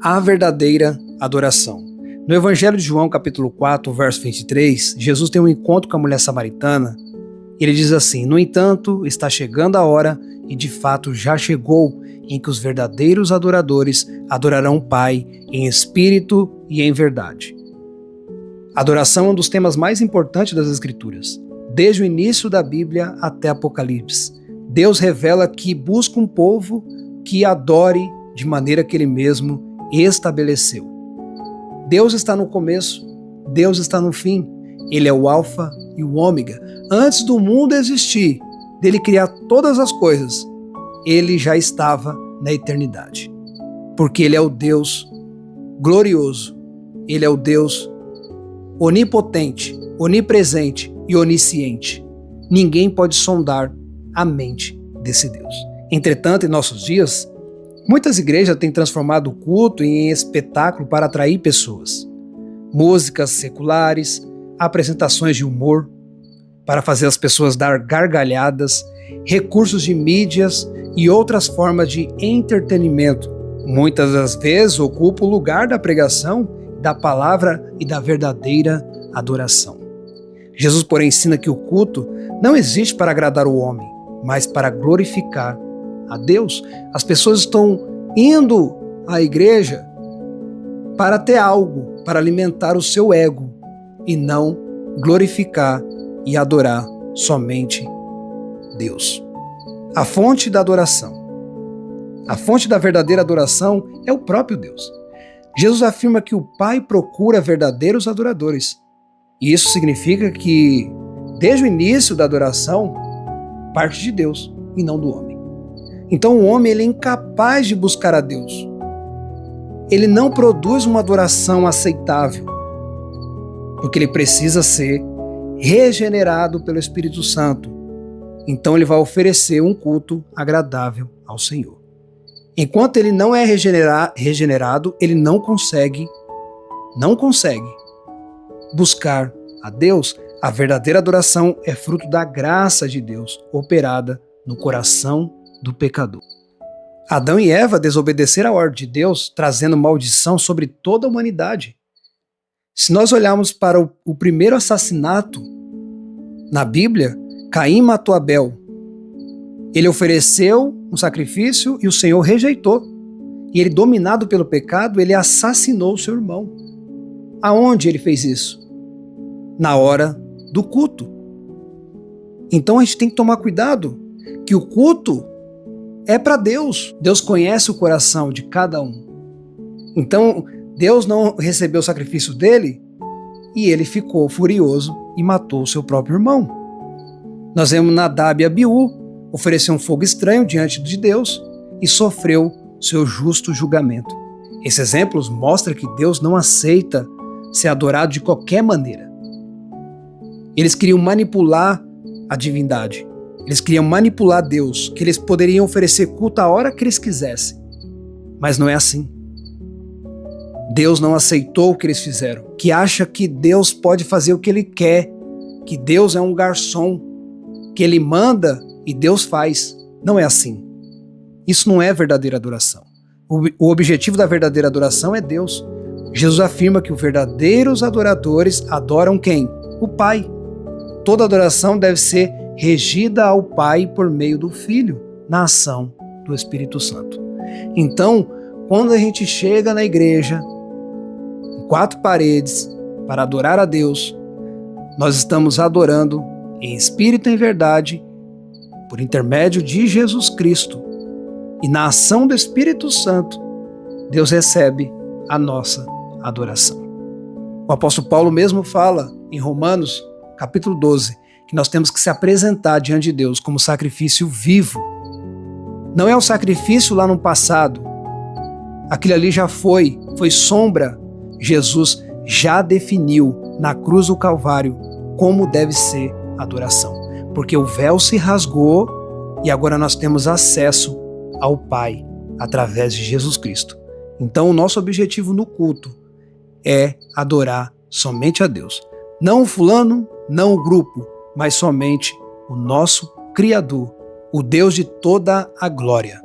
A verdadeira adoração. No Evangelho de João, capítulo 4, verso 23, Jesus tem um encontro com a mulher samaritana. Ele diz assim: no entanto, está chegando a hora, e de fato já chegou, em que os verdadeiros adoradores adorarão o Pai em espírito e em verdade. Adoração é um dos temas mais importantes das Escrituras. Desde o início da Bíblia até Apocalipse, Deus revela que busca um povo que adore de maneira que Ele mesmo estabeleceu. Deus está no começo, Deus está no fim. Ele é o Alfa e o Ômega. Antes do mundo existir, dele criar todas as coisas, Ele já estava na eternidade. Porque Ele é o Deus glorioso, Ele é o Deus onipotente, onipresente e onisciente. Ninguém pode sondar a mente desse Deus. Entretanto, em nossos dias, muitas igrejas têm transformado o culto em espetáculo para atrair pessoas. Músicas seculares, apresentações de humor, para fazer as pessoas dar gargalhadas, recursos de mídias e outras formas de entretenimento. Muitas das vezes ocupam o lugar da pregação, da palavra e da verdadeira adoração. Jesus, porém, ensina que o culto não existe para agradar o homem, mas para glorificar a Deus. As pessoas estão indo à igreja para ter algo, para alimentar o seu ego e não glorificar e adorar somente Deus. A fonte da adoração, a fonte da verdadeira adoração é o próprio Deus. Jesus afirma que o Pai procura verdadeiros adoradores. E isso significa que, desde o início da adoração, parte de Deus e não do homem. Então o homem ele é incapaz de buscar a Deus. Ele não produz uma adoração aceitável, porque ele precisa ser regenerado pelo Espírito Santo. Então ele vai oferecer um culto agradável ao Senhor. Enquanto ele não é regenerado, ele não consegue buscar a Deus. A verdadeira adoração é fruto da graça de Deus, operada no coração do pecador. Adão e Eva desobedeceram a ordem de Deus, trazendo maldição sobre toda a humanidade. Se nós olharmos para o primeiro assassinato na Bíblia, Caim matou Abel. Ele ofereceu um sacrifício e o Senhor rejeitou. E ele, dominado pelo pecado, ele assassinou o seu irmão. Aonde ele fez isso? Na hora do culto. Então a gente tem que tomar cuidado, que o culto é para Deus. Deus conhece o coração de cada um. Então Deus não recebeu o sacrifício dele e ele ficou furioso e matou o seu próprio irmão. Nós vemos Nadab e Abiú oferecer um fogo estranho diante de Deus e sofreu seu justo julgamento. Esses exemplos mostram que Deus não aceita ser adorado de qualquer maneira. Eles queriam manipular a divindade. Eles queriam manipular Deus, que eles poderiam oferecer culto a hora que eles quisessem. Mas não é assim. Deus não aceitou o que eles fizeram, que acha que Deus pode fazer o que Ele quer, que Deus é um garçom, que Ele manda e Deus faz. Não é assim. Isso não é verdadeira adoração. O objetivo da verdadeira adoração é Deus. Jesus afirma que os verdadeiros adoradores adoram quem? O Pai. Toda adoração deve ser regida ao Pai por meio do Filho, na ação do Espírito Santo. Então, quando a gente chega na igreja, em quatro paredes, para adorar a Deus, nós estamos adorando em espírito e em verdade, por intermédio de Jesus Cristo. E na ação do Espírito Santo, Deus recebe a nossa adoração. O apóstolo Paulo mesmo fala em Romanos, capítulo 12, que nós temos que se apresentar diante de Deus como sacrifício vivo. Não é um sacrifício lá no passado. Aquilo ali já foi sombra. Jesus já definiu na cruz do Calvário como deve ser a adoração. Porque o véu se rasgou e agora nós temos acesso ao Pai através de Jesus Cristo. Então o nosso objetivo no culto é adorar somente a Deus. Não o fulano, não o grupo, mas somente o nosso Criador, o Deus de toda a glória.